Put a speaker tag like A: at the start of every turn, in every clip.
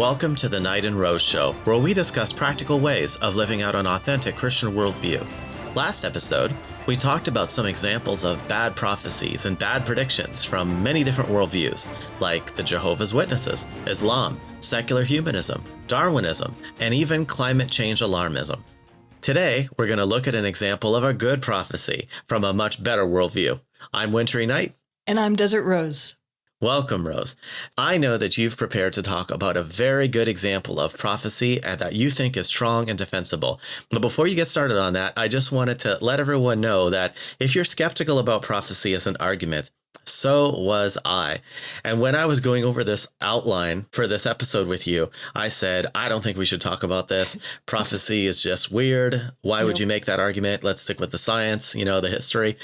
A: Welcome to the Knight and Rose Show, where we discuss practical ways of living out an authentic Christian worldview. Last episode, we talked about some examples of bad prophecies and bad predictions from many different worldviews, like the Jehovah's Witnesses, Islam, secular humanism, Darwinism, and even climate change alarmism. Today, we're going to look at an example of a good prophecy from a much better worldview. I'm Wintery Knight.
B: And I'm Desert Rose.
A: Welcome, Rose. I know that you've prepared to talk about a very good example of prophecy and that you think is strong and defensible. But before you get started on that, I just wanted to let everyone know that if you're skeptical about prophecy as an argument, so was I. And when I was going over this outline for this episode with you, I said, I don't think we should talk about this. Prophecy is just weird. Why would you make that argument? Let's stick with the science, the history.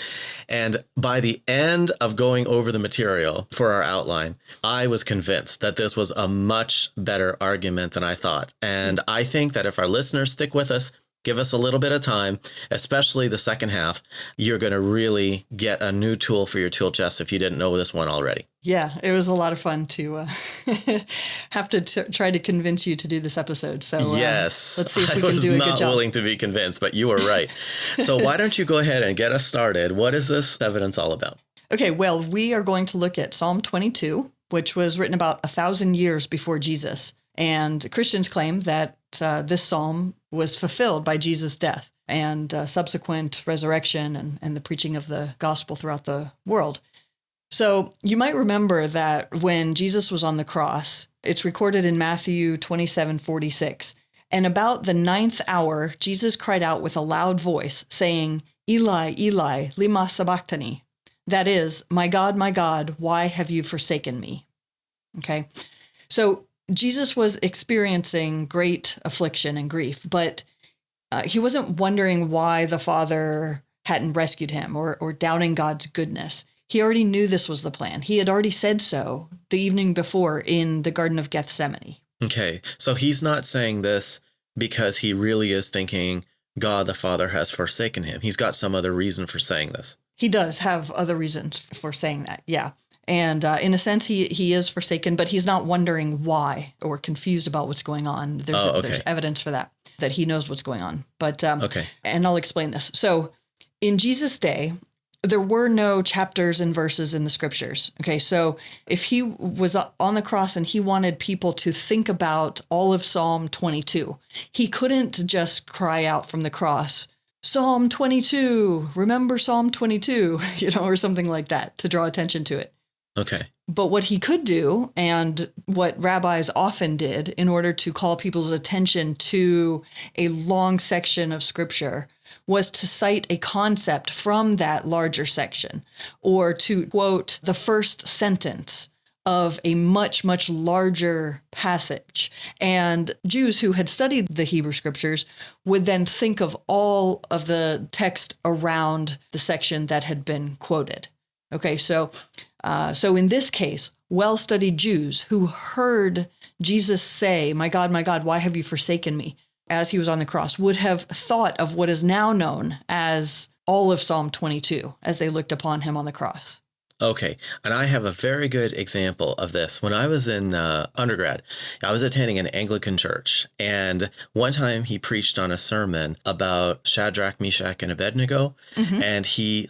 A: And by the end of going over the material for our outline, I was convinced that this was a much better argument than I thought. And I think that if our listeners stick with us, give us a little bit of time, especially the second half, you're going to really get a new tool for your tool chest if you didn't know this one already.
B: Yeah, it was a lot of fun to have to try to convince you to do this episode. So
A: yes,
B: let's see if we can do a good job. I was
A: not willing to be convinced, but you were right. So why don't you go ahead and get us started? What is this evidence all about?
B: Okay, well, we are going to look at Psalm 22, which was written about 1,000 years before Jesus. And Christians claim that this psalm was fulfilled by Jesus' death and subsequent resurrection and the preaching of the gospel throughout the world. So you might remember that when Jesus was on the cross, it's recorded in Matthew 27:46. And about the 9th hour, Jesus cried out with a loud voice, saying, Eli, Eli, lema sabachthani. That is, my God, why have you forsaken me? Okay, so Jesus was experiencing great affliction and grief, but he wasn't wondering why the Father hadn't rescued him or doubting God's goodness. He already knew this was the plan. He had already said so the evening before in the Garden of Gethsemane.
A: Okay, so he's not saying this because he really is thinking God the Father has forsaken him. He's got some other reason for saying this.
B: He does have other reasons for saying that, yeah. And in a sense, he is forsaken, but he's not wondering why or confused about what's going on. There's evidence for that he knows what's going on. But and I'll explain this. So in Jesus' day, there were no chapters and verses in the scriptures. Okay, so if he was on the cross and he wanted people to think about all of Psalm 22, he couldn't just cry out from the cross, Psalm 22, remember Psalm 22, or something like that to draw attention to it.
A: Okay.
B: But what he could do, and what rabbis often did in order to call people's attention to a long section of scripture, was to cite a concept from that larger section, or to quote the first sentence of a much, much larger passage. And Jews who had studied the Hebrew scriptures would then think of all of the text around the section that had been quoted. Okay, so in this case, well-studied Jews who heard Jesus say, my God, why have you forsaken me? As he was on the cross, would have thought of what is now known as all of Psalm 22 as they looked upon him on the cross.
A: Okay, and I have a very good example of this. When I was in undergrad, I was attending an Anglican church, and one time he preached on a sermon about Shadrach, Meshach, and Abednego, and he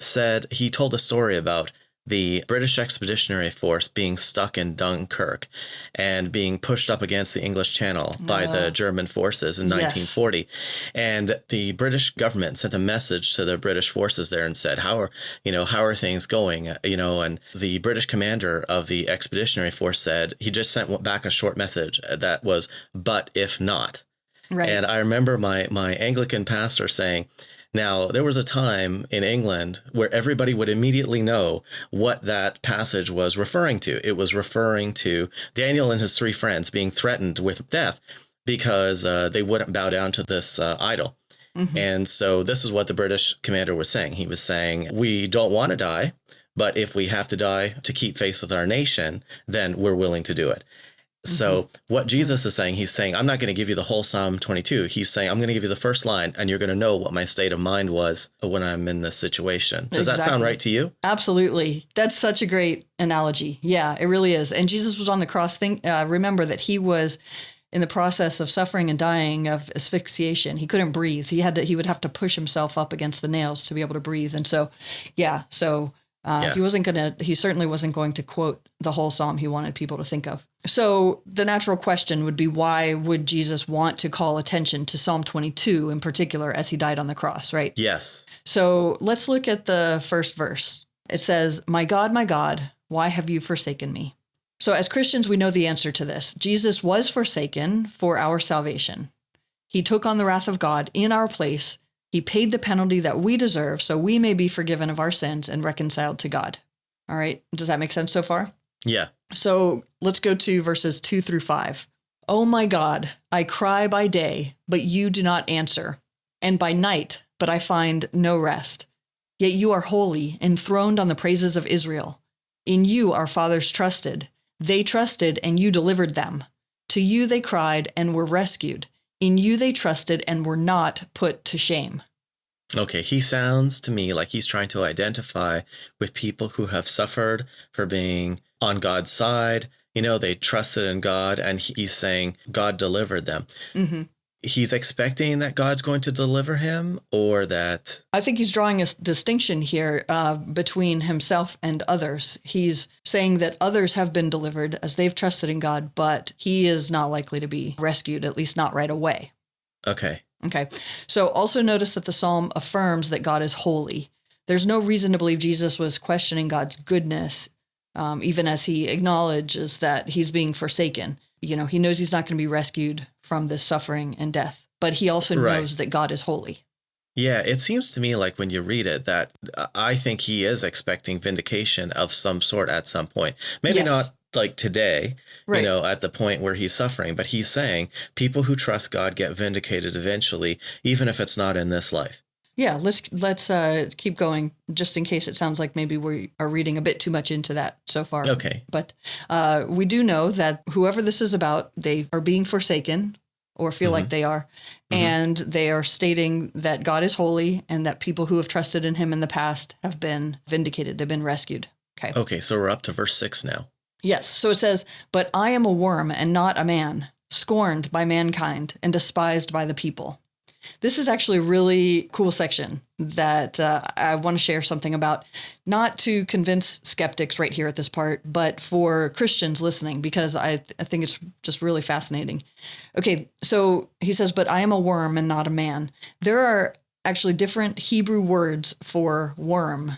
A: told a story about the British Expeditionary Force being stuck in Dunkirk and being pushed up against the English Channel by the German forces in 1940. And the British government sent a message to the British forces there and said, how are things going? And the British commander of the Expeditionary Force said, he just sent back a short message that was, but if not. Right. And I remember my Anglican pastor saying, now, there was a time in England where everybody would immediately know what that passage was referring to. It was referring to Daniel and his 3 friends being threatened with death because they wouldn't bow down to this idol. And so this is what the British commander was saying. He was saying, we don't want to die, but if we have to die to keep faith with our nation, then we're willing to do it. So what Jesus is saying, he's saying, I'm not going to give you the whole Psalm 22. He's saying, I'm going to give you the first line, and you're going to know what my state of mind was when I'm in this situation. Does that sound right to you?
B: Absolutely. That's such a great analogy. Yeah, it really is. And Jesus was on the cross. Remember that he was in the process of suffering and dying of asphyxiation. He couldn't breathe. He would have to push himself up against the nails to be able to breathe. And so, he certainly wasn't going to quote the whole psalm he wanted people to think of. So the natural question would be, why would Jesus want to call attention to Psalm 22 in particular as he died on the cross, right?
A: Yes.
B: So let's look at the first verse. It says, my God, why have you forsaken me? So as Christians, we know the answer to this. Jesus was forsaken for our salvation. He took on the wrath of God in our place. He paid the penalty that we deserve so we may be forgiven of our sins and reconciled to God. All right. Does that make sense so far?
A: Yeah.
B: So let's go to verses 2-5. Oh my God, I cry by day, but you do not answer, and by night, but I find no rest. Yet you are holy, enthroned on the praises of Israel. In you our fathers trusted. They trusted, and you delivered them. To you they cried and were rescued. In you they trusted and were not put to shame.
A: Okay, he sounds to me like he's trying to identify with people who have suffered for being on God's side. You know, they trusted in God, and he's saying God delivered them. Mm-hmm. He's expecting that God's going to deliver him, or that...
B: I think he's drawing a distinction here between himself and others. He's saying that others have been delivered as they've trusted in God, but he is not likely to be rescued, at least not right away.
A: Okay.
B: So also notice that the psalm affirms that God is holy. There's no reason to believe Jesus was questioning God's goodness, even as he acknowledges that he's being forsaken. You know, he knows he's not going to be rescued from this suffering and death, but he also knows that God is holy.
A: Yeah, it seems to me like when you read it that I think he is expecting vindication of some sort at some point. Maybe not like today, you know, at the point where he's suffering, but he's saying people who trust God get vindicated eventually, even if it's not in this life.
B: Yeah, let's keep going, just in case it sounds like maybe we are reading a bit too much into that so far.
A: Okay.
B: But we do know that whoever this is about, they are being forsaken or feel like they are, and they are stating that God is holy and that people who have trusted in him in the past have been vindicated. They've been rescued. Okay,
A: so we're up to verse 6 now.
B: Yes, so it says, but I am a worm and not a man, scorned by mankind and despised by the people. This is actually a really cool section that I want to share something about, not to convince skeptics right here at this part, but for Christians listening, because I think it's just really fascinating. Okay, so he says, but I am a worm and not a man. There are actually different Hebrew words for worm.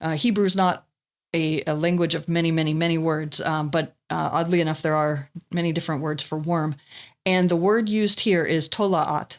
B: Hebrew is not a language of many, many, many words, but oddly enough, there are many different words for worm. And the word used here is tola'at.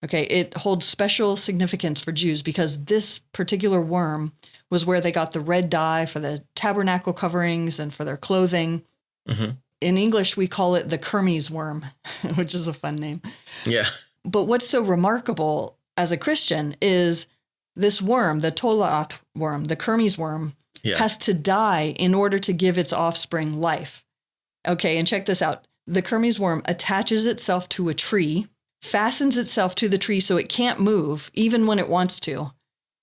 B: Okay, it holds special significance for Jews because this particular worm was where they got the red dye for the tabernacle coverings and for their clothing. Mm-hmm. In English, we call it the Kermes worm, which is a fun name.
A: Yeah.
B: But what's so remarkable as a Christian is this worm, the tola'at worm, the Kermes worm, has to die in order to give its offspring life. Okay, and check this out. The Kermes worm attaches itself to a tree, fastens itself to the tree so it can't move, even when it wants to.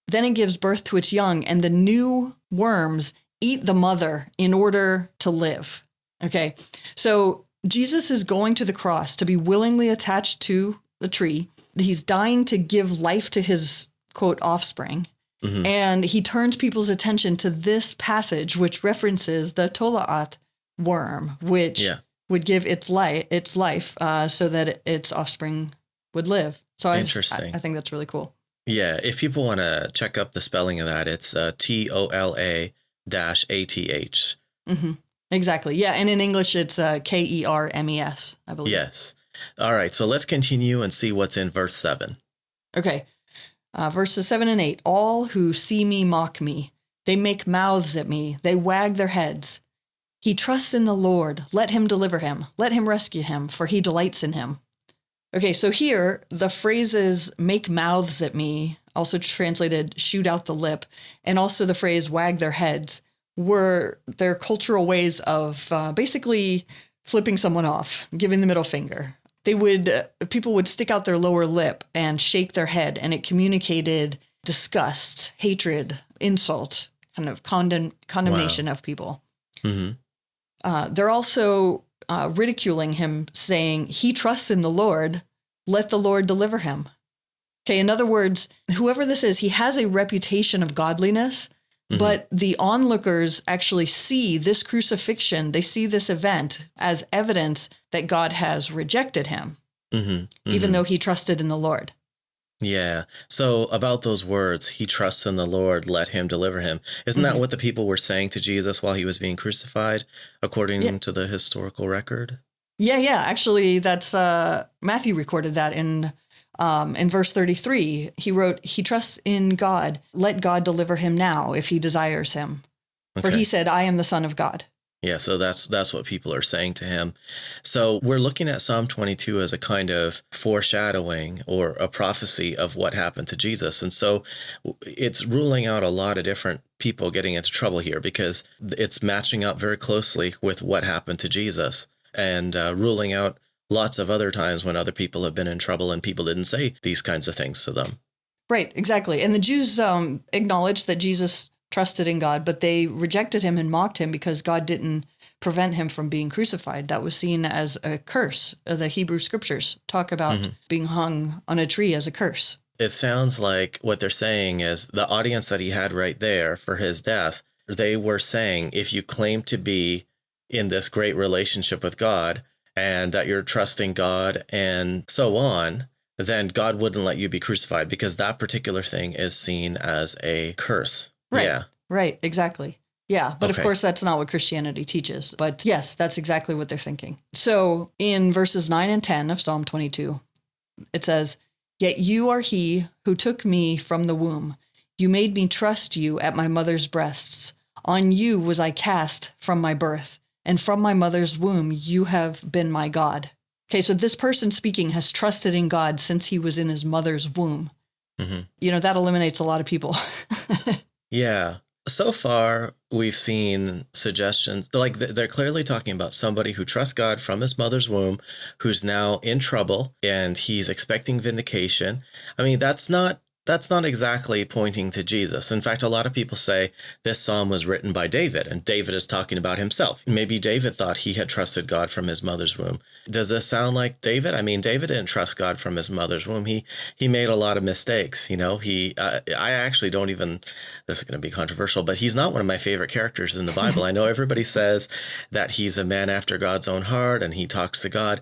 B: Then it gives birth to its young, and the new worms eat the mother in order to live. Okay, so Jesus is going to the cross to be willingly attached to the tree. He's dying to give life to his, quote, offspring. Mm-hmm. And he turns people's attention to this passage, which references the tola'at worm, which would give its life so that its offspring would live. So
A: Interesting.
B: I think that's really cool.
A: Yeah, if people want to check up the spelling of that, it's TOLA-ATH.
B: Mm-hmm. Exactly. Yeah, and in English, it's KERMES, I believe.
A: Yes. All right, so let's continue and see what's in verse 7.
B: Okay. Verses 7 and 8. All who see me mock me. They make mouths at me. They wag their heads. He trusts in the Lord. Let him deliver him. Let him rescue him, for he delights in him. Okay, so here, the phrases make mouths at me, also translated shoot out the lip, and also the phrase wag their heads, were their cultural ways of basically flipping someone off, giving the middle finger. People would stick out their lower lip and shake their head, and it communicated disgust, hatred, insult, kind of condemnation of people. Mm-hmm. They're also ridiculing him, saying, he trusts in the Lord, let the Lord deliver him. Okay, in other words, whoever this is, he has a reputation of godliness, but the onlookers actually see this crucifixion, they see this event as evidence that God has rejected him, even though he trusted in the Lord.
A: Yeah. So about those words, he trusts in the Lord, let him deliver him. Isn't that what the people were saying to Jesus while he was being crucified, according to the historical record?
B: Yeah. Actually, that's Matthew recorded that in verse 33. He wrote, he trusts in God. Let God deliver him now if he desires him. For he said, I am the Son of God.
A: Yeah, so that's what people are saying to him. So we're looking at Psalm 22 as a kind of foreshadowing or a prophecy of what happened to Jesus. And so it's ruling out a lot of different people getting into trouble here because it's matching up very closely with what happened to Jesus and ruling out lots of other times when other people have been in trouble and people didn't say these kinds of things to them.
B: Right, exactly. And the Jews acknowledged that Jesus trusted in God, but they rejected him and mocked him because God didn't prevent him from being crucified. That was seen as a curse. The Hebrew scriptures talk about being hung on a tree as a curse.
A: It sounds like what they're saying is the audience that he had right there for his death, they were saying, if you claim to be in this great relationship with God and that you're trusting God and so on, then God wouldn't let you be crucified because that particular thing is seen as a curse.
B: Right.
A: Yeah.
B: Right. Exactly. Yeah. But of course, that's not what Christianity teaches. But yes, that's exactly what they're thinking. So in verses 9 and 10 of Psalm 22, it says, yet you are he who took me from the womb. You made me trust you at my mother's breasts. On you was I cast from my birth, and from my mother's womb you have been my God. Okay, so this person speaking has trusted in God since he was in his mother's womb. You know, that eliminates a lot of people.
A: Yeah. So far, we've seen suggestions, like they're clearly talking about somebody who trusts God from his mother's womb, who's now in trouble, and he's expecting vindication. I mean, that's not exactly pointing to Jesus. In fact, a lot of people say this psalm was written by David, and David is talking about himself. Maybe David thought he had trusted God from his mother's womb. Does this sound like David? I mean, David didn't trust God from his mother's womb. He made a lot of mistakes. You know, I actually don't even, this is going to be controversial, but he's not one of my favorite characters in the Bible. I know everybody says that he's a man after God's own heart and he talks to God,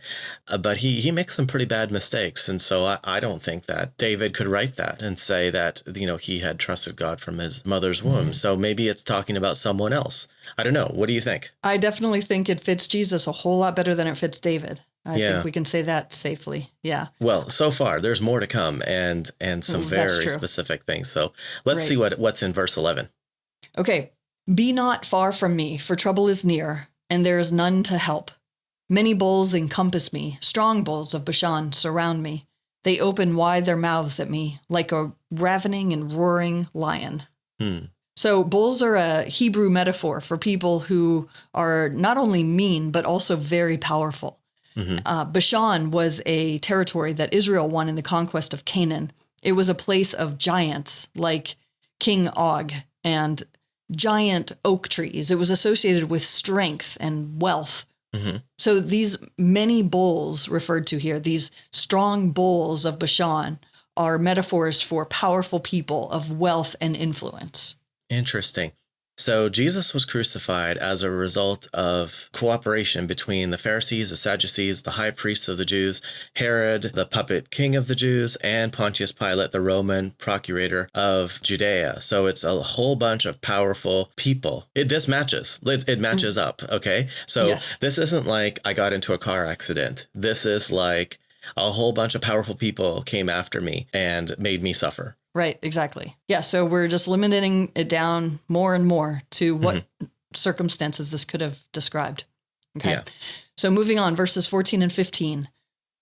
A: but he makes some pretty bad mistakes. And so I don't think that David could write that and say that, you know, he had trusted God from his mother's womb. So maybe it's talking about someone else. I don't know. What do you think?
B: I definitely think it fits Jesus a whole lot better than it fits David. I think we can say that safely. Yeah.
A: Well, so far there's more to come and some very specific things. So let's see what's in verse 11.
B: Okay. Be not far from me, for trouble is near, and there is none to help. Many bulls encompass me. Strong bulls of Bashan surround me. They open wide their mouths at me like a ravening and roaring lion. So bulls are a Hebrew metaphor for people who are not only mean, but also very powerful. Bashan was a territory that Israel won in the conquest of Canaan. It was a place of giants like King Og and giant oak trees. It was associated with strength and wealth. So these many bulls referred to here, these strong bulls of Bashan, are metaphors for powerful people of wealth and influence.
A: Interesting. So Jesus was crucified as a result of cooperation between the Pharisees, the Sadducees, the high priests of the Jews, Herod, the puppet king of the Jews, and Pontius Pilate, the Roman procurator of Judea. So it's a whole bunch of powerful people. This matches. It matches up. Okay. So this isn't like I got into a car accident. This is like a whole bunch of powerful people came after me and made me suffer.
B: Right, exactly. Yeah, so we're just limiting it down more and more to what circumstances this could have described. Okay. Yeah. So moving on, verses 14 and 15.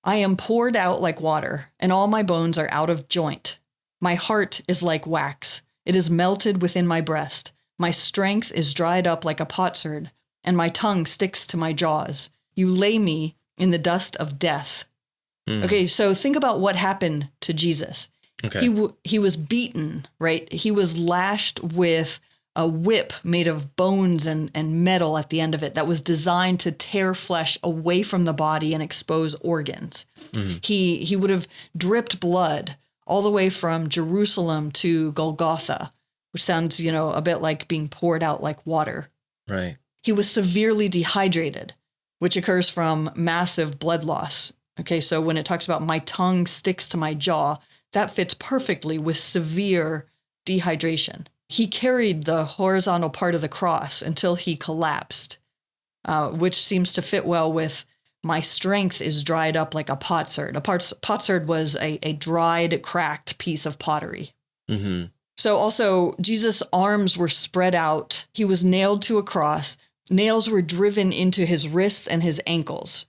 B: I am poured out like water, and all my bones are out of joint. My heart is like wax. It is melted within my breast. My strength is dried up like a potsherd, and my tongue sticks to my jaws. You lay me in the dust of death. Okay, so think about what happened to Jesus. Okay. He was beaten, right? He was lashed with a whip made of bones and metal at the end of it that was designed to tear flesh away from the body and expose organs. He would have dripped blood all the way from Jerusalem to Golgotha, which sounds, a bit like being poured out like water.
A: Right.
B: He was severely dehydrated, which occurs from massive blood loss. Okay, so when it talks about my tongue sticks to my jaw, that fits perfectly with severe dehydration. He carried the horizontal part of the cross until he collapsed, which seems to fit well with my strength is dried up like a potsherd. A potsherd was a dried, cracked piece of pottery.
A: Mm-hmm.
B: So also, Jesus' arms were spread out. He was nailed to a cross. Nails were driven into his wrists and his ankles.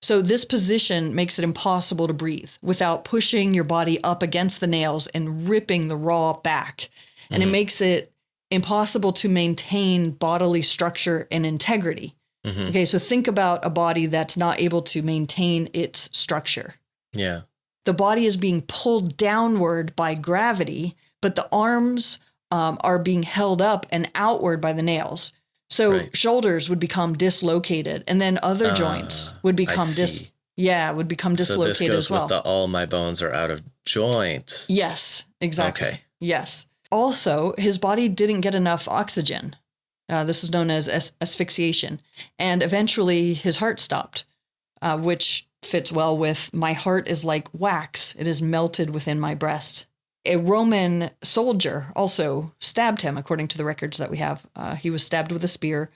B: So this position makes it impossible to breathe without pushing your body up against the nails and ripping the raw back. And it makes it impossible to maintain bodily structure and integrity.
A: Mm-hmm.
B: Okay, so think about a body that's not able to maintain its structure.
A: Yeah.
B: The body is being pulled downward by gravity, but the arms are being held up and outward by the nails. So shoulders would become dislocated, and then other joints would become dislocated
A: so this goes
B: as well.
A: With the all my bones are out of joint.
B: Yes, exactly.
A: Okay.
B: Yes. Also, his body didn't get enough oxygen. This is known as asphyxiation. And eventually his heart stopped, which fits well with my heart is like wax. It is melted within my breast. A Roman soldier also stabbed him, according to the records that we have. He was stabbed with a spear,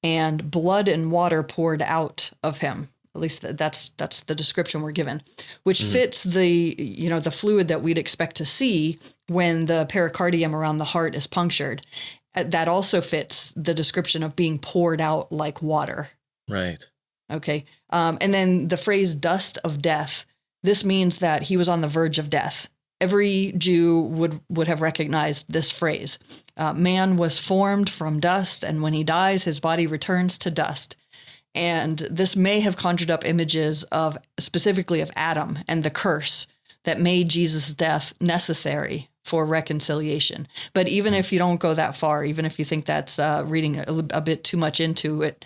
B: and blood and water poured out of him. At least that's the description we're given, which fits the fluid that we'd expect to see when the pericardium around the heart is punctured. That also fits the description of being poured out like water.
A: Right.
B: Okay. And then the phrase dust of death, this means that he was on the verge of death. Every Jew would have recognized this phrase. Man was formed from dust, and when he dies, his body returns to dust. And this may have conjured up images of specifically of Adam and the curse that made Jesus' death necessary for reconciliation. But even if you don't go that far, even if you think that's reading a bit too much into it,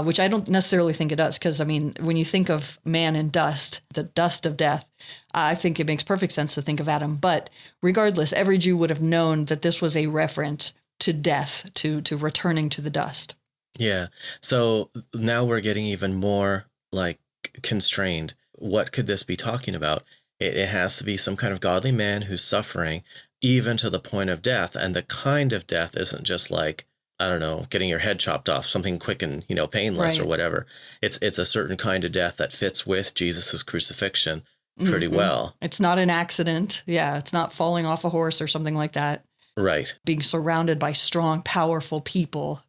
B: which I don't necessarily think it does, because, I mean, when you think of man and dust, the dust of death, I think it makes perfect sense to think of Adam. But regardless, every Jew would have known that this was a reference to death, to returning to the dust.
A: Yeah. So now we're getting even more like constrained. What could this be talking about? It has to be some kind of godly man who's suffering even to the point of death. And the kind of death isn't just like, I don't know, getting your head chopped off, something quick and, painless or whatever. It's a certain kind of death that fits with Jesus's crucifixion pretty well. It's
B: not an accident. Yeah. It's not falling off a horse or something like that.
A: Right.
B: Being surrounded by strong, powerful people.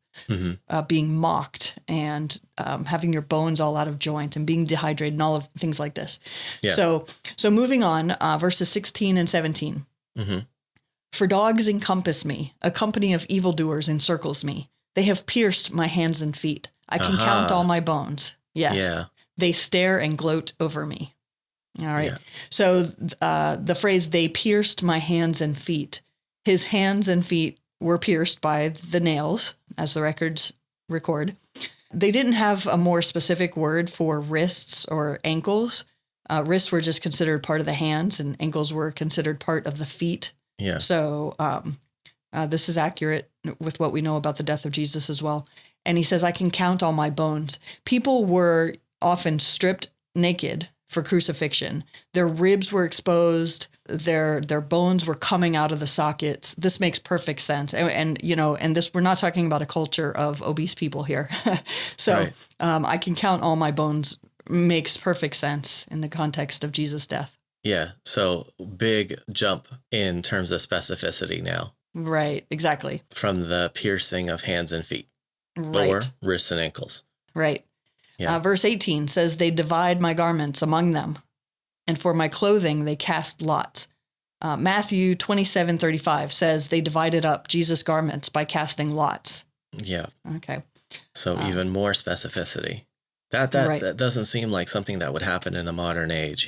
B: Being mocked and having your bones all out of joint and being dehydrated and all of things like this. Yeah. So moving on, verses 16 and 17. For dogs encompass me, a company of evildoers encircles me. They have pierced my hands and feet. I can count all my bones. Yes. Yeah. They stare and gloat over me. All right. Yeah. So the phrase, they pierced my hands and feet, his hands and feet were pierced by the nails, as the records record. They didn't have a more specific word for wrists or ankles. Wrists were just considered part of the hands, and ankles were considered part of the feet. Yeah. So this is accurate with what we know about the death of Jesus as well. And he says, I can count all my bones. People were often stripped naked for crucifixion. Their ribs were exposed. Their bones were coming out of the sockets. This makes perfect sense. And this, we're not talking about a culture of obese people here. So I can count all my bones makes perfect sense in the context of Jesus' death.
A: Yeah. So big jump in terms of specificity now.
B: Right. Exactly.
A: From the piercing of hands and feet.
B: Right.
A: Or wrists and ankles.
B: Right. Yeah. Verse 18 says, they divide my garments among them, and for my clothing they cast lots. Matthew 27:35 says they divided up Jesus' garments by casting lots.
A: Yeah.
B: Okay.
A: So even more specificity. That doesn't seem like something that would happen in the modern age,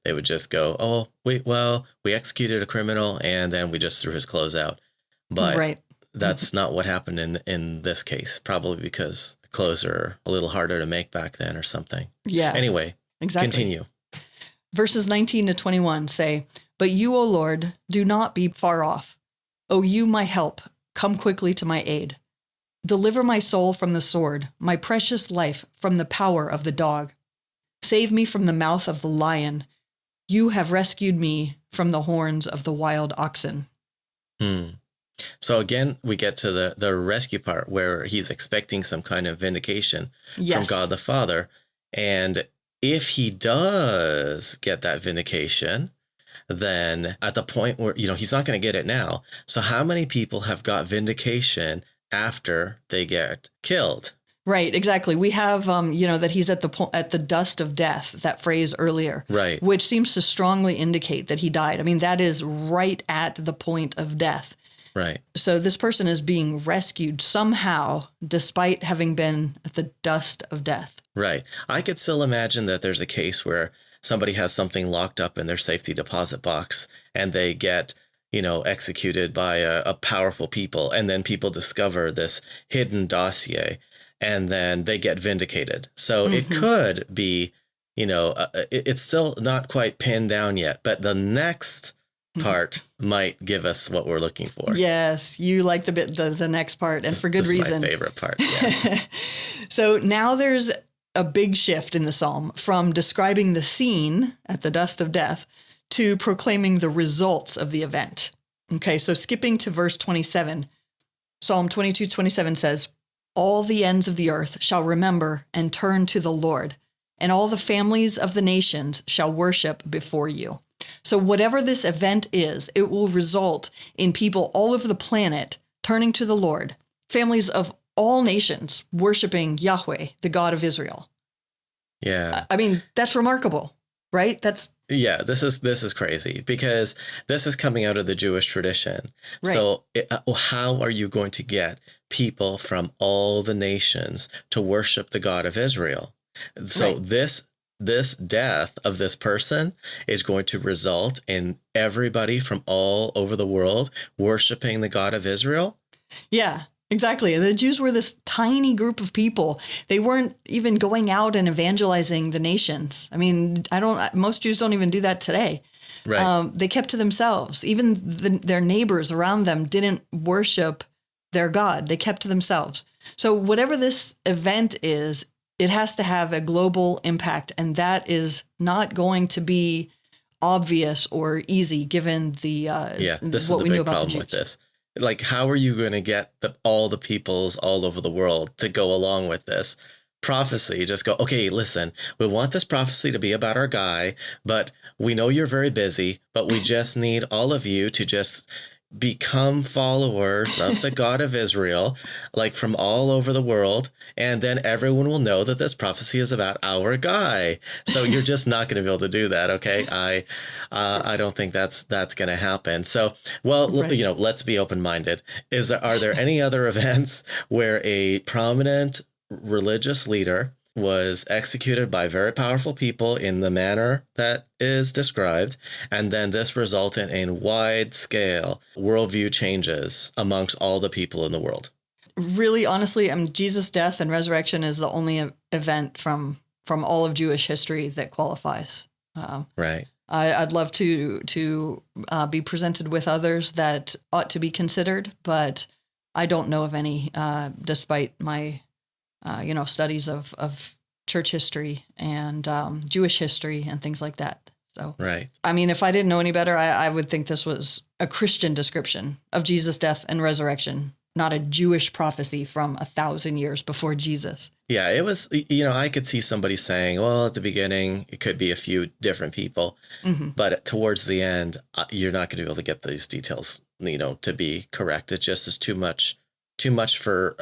A: They would just go, we executed a criminal and then we just threw his clothes out. But that's not what happened in this case, probably because the clothes are a little harder to make back then or something.
B: Yeah.
A: Anyway,
B: exactly.
A: continue.
B: Verses 19 to 21 say, "But you, O Lord, do not be far off. O you, my help, come quickly to my aid. Deliver my soul from the sword, my precious life from the power of the dog. Save me from the mouth of the lion. You have rescued me from the horns of the wild oxen."
A: So again, we get to the rescue part where he's expecting some kind of vindication from God the Father. And if he does get that vindication, then at the point where, he's not going to get it now. So how many people have got vindication after they get killed?
B: Right, exactly. We have, that he's at the dust of death, that phrase earlier,
A: right,
B: which seems to strongly indicate that he died. I mean, that is right at the point of death.
A: Right.
B: So this person is being rescued somehow, despite having been at the dust of death.
A: Right. I could still imagine that there's a case where somebody has something locked up in their safety deposit box and they get, executed by a powerful people. And then people discover this hidden dossier and then they get vindicated. So it could be, it's still not quite pinned down yet, but the next part might give us what we're looking for.
B: Yes, you like the next part, and for good reason.
A: My favorite part. Yes.
B: So now there's a big shift in the psalm from describing the scene at the dust of death to proclaiming the results of the event. Okay, so skipping to verse 27, Psalm 22:27 says, "All the ends of the earth shall remember and turn to the Lord, and all the families of the nations shall worship before you." So whatever this event is, it will result in people all over the planet turning to the Lord, families of all nations worshiping Yahweh, the God of Israel.
A: Yeah.
B: I mean, that's remarkable, right? This
A: is crazy because this is coming out of the Jewish tradition.
B: Right.
A: So how are you going to get people from all the nations to worship the God of Israel? So
B: right.
A: This death of this person is going to result in everybody from all over the world worshiping the God of Israel.
B: Yeah, exactly. The Jews were this tiny group of people. They weren't even going out and evangelizing the nations. I mean, most Jews don't even do that today.
A: Right.
B: They kept to themselves. Even their neighbors around them didn't worship their God. They kept to themselves. So whatever this event is, it has to have a global impact, and that is not going to be obvious or easy given
A: this
B: what
A: is
B: we
A: the
B: knew
A: big
B: about
A: problem
B: the Jews.
A: with this. Like, how are you going to get all the peoples all over the world to go along with this prophecy? Just go, okay, listen, we want this prophecy to be about our guy, but we know you're very busy, but we just need all of you to just become followers of the God of Israel, like from all over the world, and then everyone will know that this prophecy is about our guy. So you're just not going to be able to do that, okay? I don't think that's going to happen. So, well,
B: Right.
A: Let's be open-minded. Are there any other events where a prominent religious leader was executed by very powerful people in the manner that is described, and then this resulted in wide-scale worldview changes amongst all the people in the world?
B: Really, honestly, Jesus' death and resurrection is the only event from all of Jewish history that qualifies.
A: Right.
B: I'd love to be presented with others that ought to be considered, but I don't know of any, despite my studies of church history and Jewish history and things like that. So,
A: right.
B: I mean, if I didn't know any better, I would think this was a Christian description of Jesus' death and resurrection, not a Jewish prophecy from 1,000 years before Jesus.
A: Yeah, it was, I could see somebody saying, well, at the beginning, it could be a few different people, but towards the end, you're not going to be able to get these details, to be correct. It just is too much for,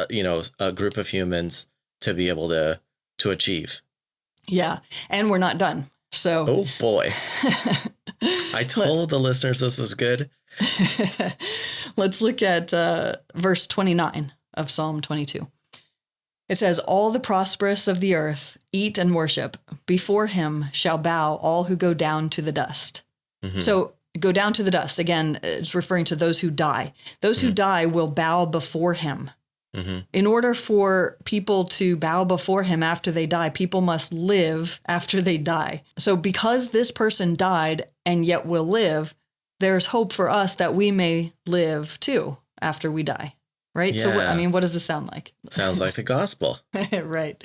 A: a group of humans to be able to achieve.
B: Yeah. And we're not done. So,
A: oh boy, I told the listeners this was good.
B: Let's look at verse 29 of Psalm 22. It says, "All the prosperous of the earth eat and worship. Before him shall bow all who go down to the dust." So go down to the dust. Again, it's referring to those who die. Those who die will bow before him. In order for people to bow before him after they die, people must live after they die. So because this person died and yet will live, there's hope for us that we may live too after we die. Right?
A: Yeah.
B: So, what does this sound like?
A: Sounds like the gospel.
B: Right.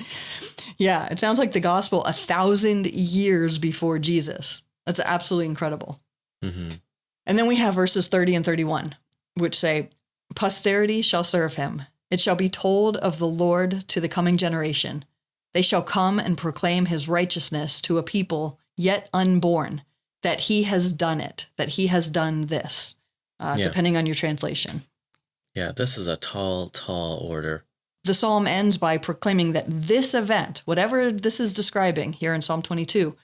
B: Yeah, it sounds like the gospel 1,000 years before Jesus. That's absolutely incredible. And then we have verses 30 and 31, which say, posterity shall serve him. It shall be told of the Lord to the coming generation. They shall come and proclaim his righteousness to a people yet unborn, that he has done it, that he has done this, depending on your translation.
A: Yeah, this is a tall, tall order.
B: The psalm ends by proclaiming that this event, whatever this is describing here in Psalm 22,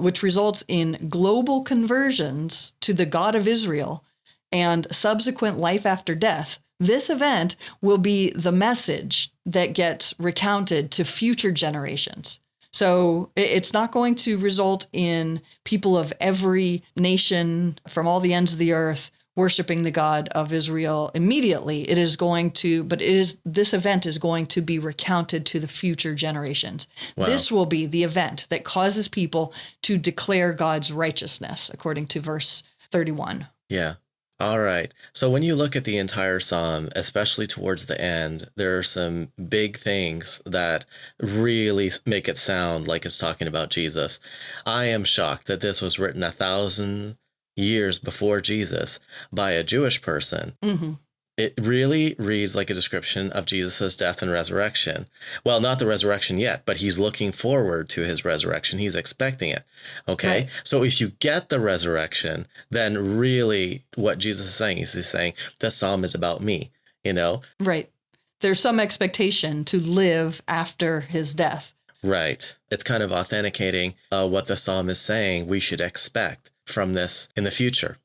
B: which results in global conversions to the God of Israel and subsequent life after death, this event will be the message that gets recounted to future generations. So it's not going to result in people of every nation from all the ends of the earth worshiping the God of Israel immediately. This event is going to be recounted to the future generations. Wow. This will be the event that causes people to declare God's righteousness, according to verse 31.
A: Yeah. All right. So when you look at the entire psalm, especially towards the end, there are some big things that really make it sound like it's talking about Jesus. I am shocked that this was written 1,000 years before Jesus by a Jewish person. It really reads like a description of Jesus's death and resurrection. Well, not the resurrection yet, but he's looking forward to his resurrection. He's expecting it. Okay. Right. So if you get the resurrection, then really what Jesus is saying is he's saying the psalm is about me, Right.
B: There's some expectation to live after his death.
A: Right. It's kind of authenticating what the psalm is saying we should expect from this in the future.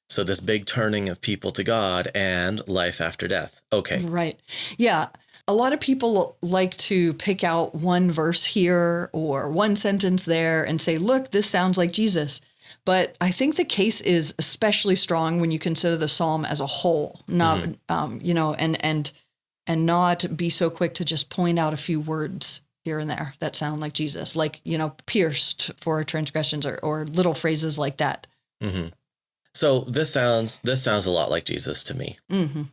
A: So this big turning of people to God and life after death. Okay.
B: Right. Yeah. A lot of people like to pick out one verse here or one sentence there and say, look, this sounds like Jesus. But I think the case is especially strong when you consider the psalm as a whole, not, and not be so quick to just point out a few words here and there that sound like Jesus, like, pierced for transgressions or little phrases like that.
A: So this sounds a lot like Jesus to me.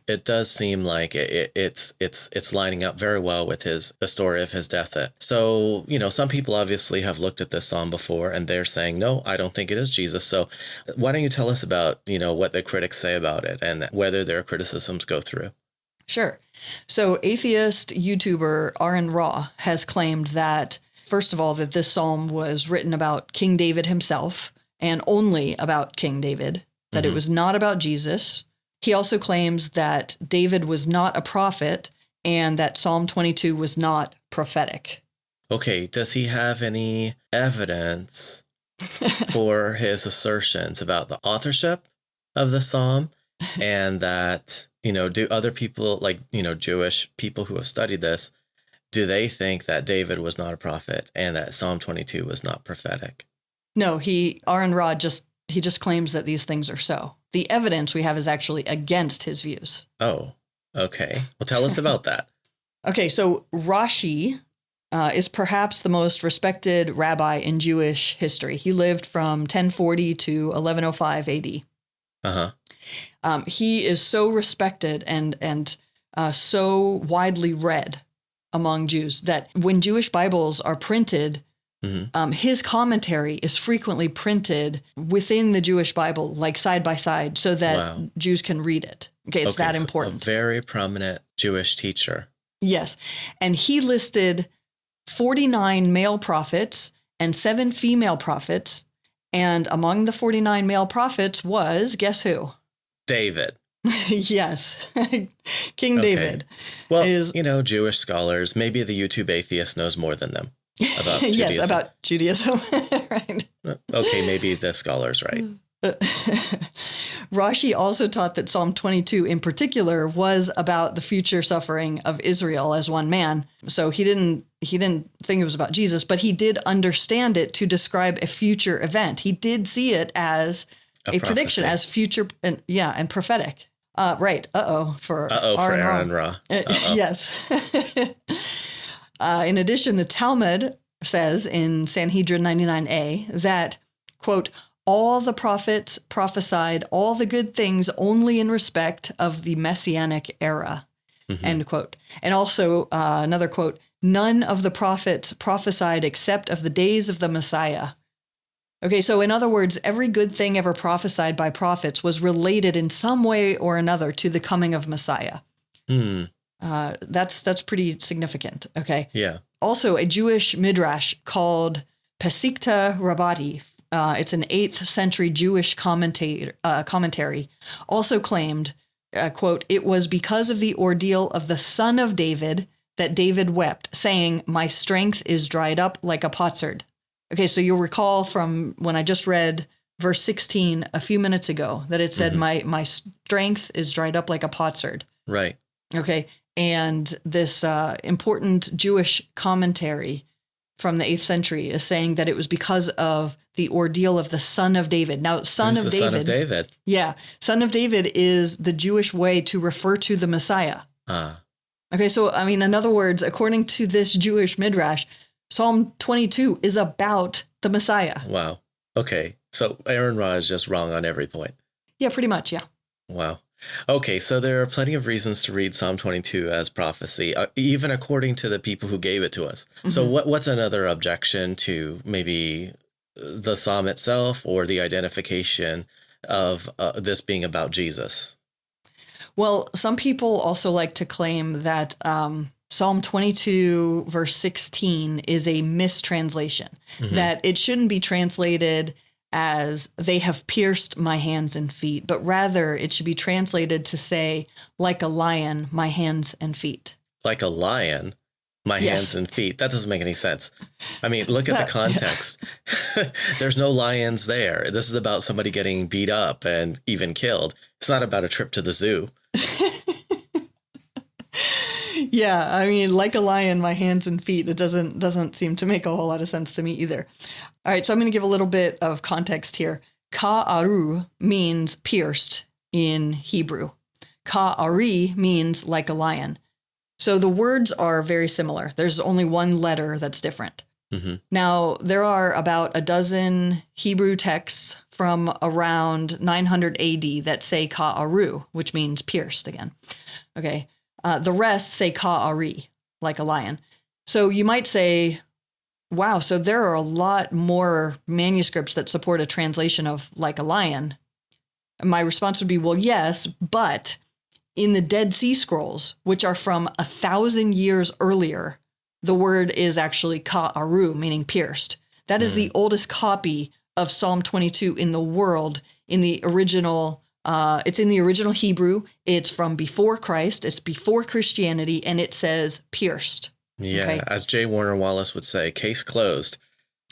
A: It does seem like it's lining up very well with the story of his death. So, some people obviously have looked at this psalm before and they're saying, no, I don't think it is Jesus. So why don't you tell us about, what the critics say about it and whether their criticisms go through?
B: Sure. So atheist YouTuber Aaron Ra has claimed that, first of all, that this psalm was written about King David himself and only about King David, that it was not about Jesus. He also claims that David was not a prophet and that Psalm 22 was not prophetic.
A: Okay, does he have any evidence for his assertions about the authorship of the psalm and that, do other people like, Jewish people who have studied this, do they think that David was not a prophet and that Psalm 22 was not prophetic?
B: No, Aaron Ra just claims that these things are so. The evidence we have is actually against his views.
A: Oh, okay. Well, tell us about that.
B: Okay, so Rashi is perhaps the most respected rabbi in Jewish history. He lived from 1040 to 1105 AD. He is so respected and so widely read among Jews that when Jewish Bibles are printed, his commentary is frequently printed within the Jewish Bible, like side by side, so that Jews can read it. Okay, it's that important.
A: So a very prominent Jewish teacher.
B: Yes. And he listed 49 male prophets and 7 female prophets. And among the 49 male prophets was, guess who?
A: David.
B: Yes. King David.
A: Well, Jewish scholars, maybe the YouTube atheist knows more than them. About Judaism.
B: Yes, about Judaism. Right.
A: Okay, maybe the scholar's right.
B: Rashi also taught that Psalm 22 in particular was about the future suffering of Israel as one man. So he didn't think it was about Jesus, but he did understand it to describe a future event. He did see it as a prediction as future and prophetic. Right. For
A: Aaron Ra.
B: Yes. In addition, the Talmud says in Sanhedrin 99a that, quote, all the prophets prophesied all the good things only in respect of the messianic era, end quote. And also another quote, none of the prophets prophesied except of the days of the Messiah. Okay, so in other words, every good thing ever prophesied by prophets was related in some way or another to the coming of Messiah. That's pretty significant. Okay.
A: Yeah.
B: Also, a Jewish midrash called Pesikta Rabbati, it's an 8th century Jewish commentary, also claimed, quote, it was because of the ordeal of the son of David that David wept, saying, my strength is dried up like a potsherd. Okay, so you'll recall from when I just read verse 16 a few minutes ago that it said, my strength is dried up like a potsherd.
A: Right.
B: Okay, and this important Jewish commentary from the 8th century is saying that it was because of the ordeal of the son of David. Now, son of David. Yeah, son of David is the Jewish way to refer to the Messiah. Okay, so, I mean, in other words, according to this Jewish midrash, Psalm 22 is about the Messiah.
A: Wow. Okay, so Aaron Ra is just wrong on every point.
B: Yeah, pretty much, yeah.
A: Wow. Okay, so there are plenty of reasons to read Psalm 22 as prophecy, even according to the people who gave it to us. So what's another objection to maybe the psalm itself or the identification of this being about Jesus?
B: Well, some people also like to claim that Psalm 22, verse 16 is a mistranslation, that it shouldn't be translated as they have pierced my hands and feet, but rather it should be translated to say, like a lion, my hands and feet.
A: Like a lion, my hands and feet. That doesn't make any sense. I mean, look at the context. There's no lions there. This is about somebody getting beat up and even killed. It's not about a trip to the zoo.
B: Yeah, I mean, like a lion, my hands and feet. It doesn't seem to make a whole lot of sense to me either. All right, so I'm going to give a little bit of context here. Ka'aru means pierced in Hebrew. Ka'ari means like a lion. So the words are very similar. There's only one letter that's different. Now, there are about a dozen Hebrew texts from around 900 AD that say ka'aru, which means pierced again. Okay. The rest say ka'ari, like a lion. So you might say, wow, so there are a lot more manuscripts that support a translation of like a lion. And my response would be, well, yes, but in the Dead Sea Scrolls, which are from 1,000 years earlier, the word is actually ka'aru, meaning pierced. That is the oldest copy of Psalm 22 in the world in the original. It's in the original Hebrew. It's from before Christ. It's before Christianity, and it says pierced.
A: Yeah,
B: okay?
A: As J. Warner Wallace would say, case closed.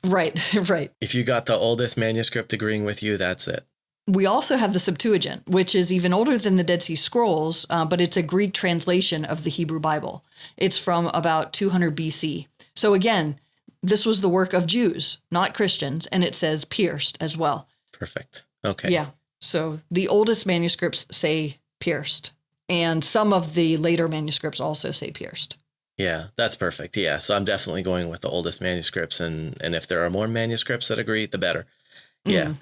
B: Right, right.
A: If you got the oldest manuscript agreeing with you, that's it.
B: We also have the Septuagint, which is even older than the Dead Sea Scrolls, but it's a Greek translation of the Hebrew Bible. It's from about 200 BC. So again, this was the work of Jews, not Christians, and it says pierced as well.
A: Perfect. Okay.
B: Yeah. So the oldest manuscripts say pierced, and some of the later manuscripts also say pierced.
A: Yeah, that's perfect. Yeah, so I'm definitely going with the oldest manuscripts, and if there are more manuscripts that agree, the better. Yeah.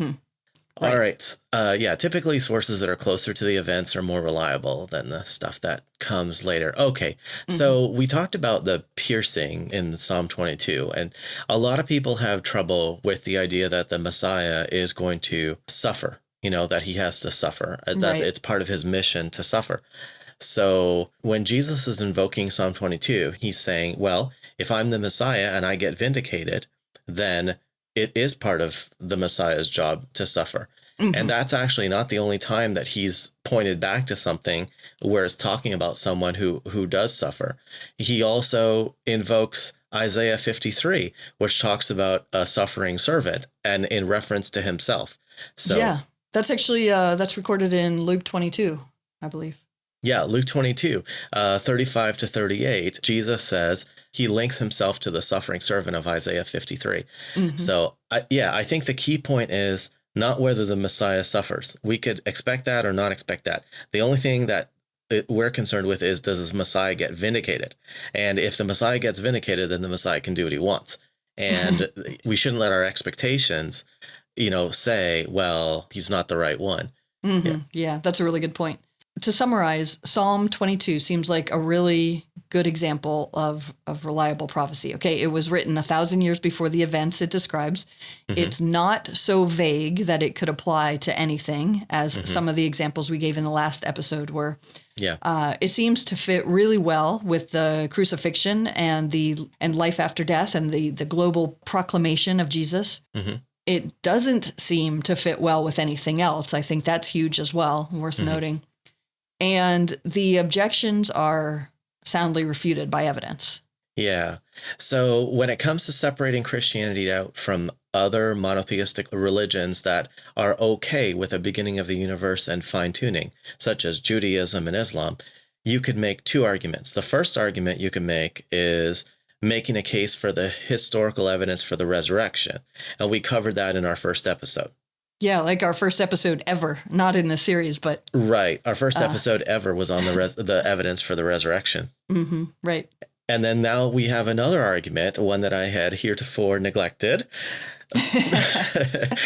A: Right. All right. Yeah, typically sources that are closer to the events are more reliable than the stuff that comes later. Okay, so we talked about the piercing in Psalm 22, and a lot of people have trouble with the idea that the Messiah is going to suffer, that he has to suffer, that it's part of his mission to suffer. So when Jesus is invoking Psalm 22, he's saying, well, if I'm the Messiah and I get vindicated, then it is part of the Messiah's job to suffer. And that's actually not the only time that he's pointed back to something where it's talking about someone who does suffer. He also invokes Isaiah 53, which talks about a suffering servant and in reference to himself. So
B: yeah, that's actually, that's recorded in Luke 22, I believe.
A: Yeah, Luke 22, 35 to 38, Jesus says he links himself to the suffering servant of Isaiah 53. So, I think the key point is not whether the Messiah suffers. We could expect that or not expect that. The only thing that we're concerned with is, does the Messiah get vindicated? And if the Messiah gets vindicated, then the Messiah can do what he wants. And we shouldn't let our expectations, say, well, he's not the right one.
B: Mm-hmm. Yeah, that's a really good point. To summarize, Psalm 22 seems like a really good example of reliable prophecy. Okay, it was written 1,000 years before the events it describes. Mm-hmm. It's not so vague that it could apply to anything, as some of the examples we gave in the last episode were. Yeah, it seems to fit really well with the crucifixion and life after death and the global proclamation of Jesus. Mm-hmm. It doesn't seem to fit well with anything else. I think that's huge as well, worth noting. And the objections are soundly refuted by evidence.
A: Yeah. So when it comes to separating Christianity out from other monotheistic religions that are okay with a beginning of the universe and fine-tuning, such as Judaism and Islam, you could make two arguments. The first argument you can make is making a case for the historical evidence for the resurrection. And we covered that in our first episode.
B: Yeah, like our first episode ever, not in the series, but...
A: Right. Our first episode ever was on the evidence for the resurrection.
B: Mm-hmm, right.
A: And then now we have another argument, one that I had heretofore neglected,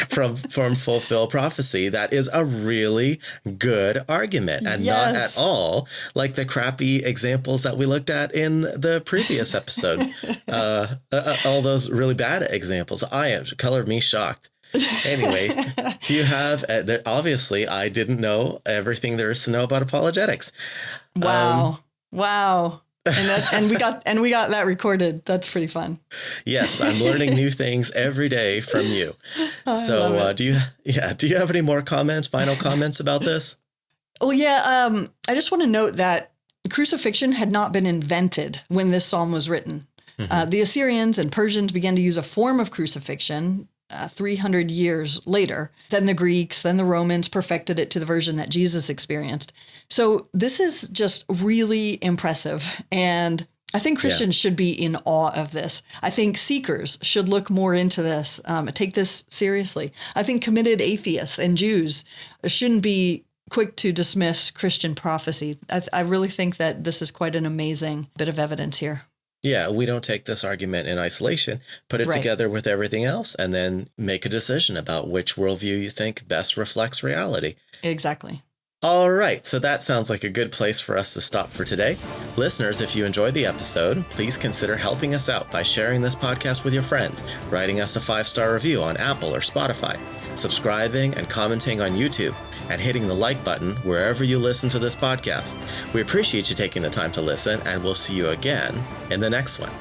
A: from fulfilled prophecy. That is a really good argument, and not at all like the crappy examples that we looked at in the previous episode. All those really bad examples. Colored me shocked. Anyway, do you have, obviously I didn't know everything there is to know about apologetics.
B: Wow. And we got that recorded. That's pretty fun. Yes,
A: I'm learning new things every day from you. So do you have any more final comments about this?
B: Oh yeah, I just want to note that crucifixion had not been invented when this psalm was written. Mm-hmm. The Assyrians and Persians began to use a form of crucifixion 300 years later. Then the Greeks, then the Romans perfected it to the version that Jesus experienced. So this is just really impressive. And I think Christians should be in awe of this. I think seekers should look more into this, take this seriously. I think committed atheists and Jews shouldn't be quick to dismiss Christian prophecy. I really think that this is quite an amazing bit of evidence here.
A: Yeah, we don't take this argument in isolation, put it together with everything else, and then make a decision about which worldview you think best reflects reality.
B: Exactly.
A: All right, so that sounds like a good place for us to stop for today. Listeners, if you enjoyed the episode, please consider helping us out by sharing this podcast with your friends, writing us a 5-star review on Apple or Spotify, subscribing and commenting on YouTube, and hitting the like button wherever you listen to this podcast. We appreciate you taking the time to listen, and we'll see you again in the next one.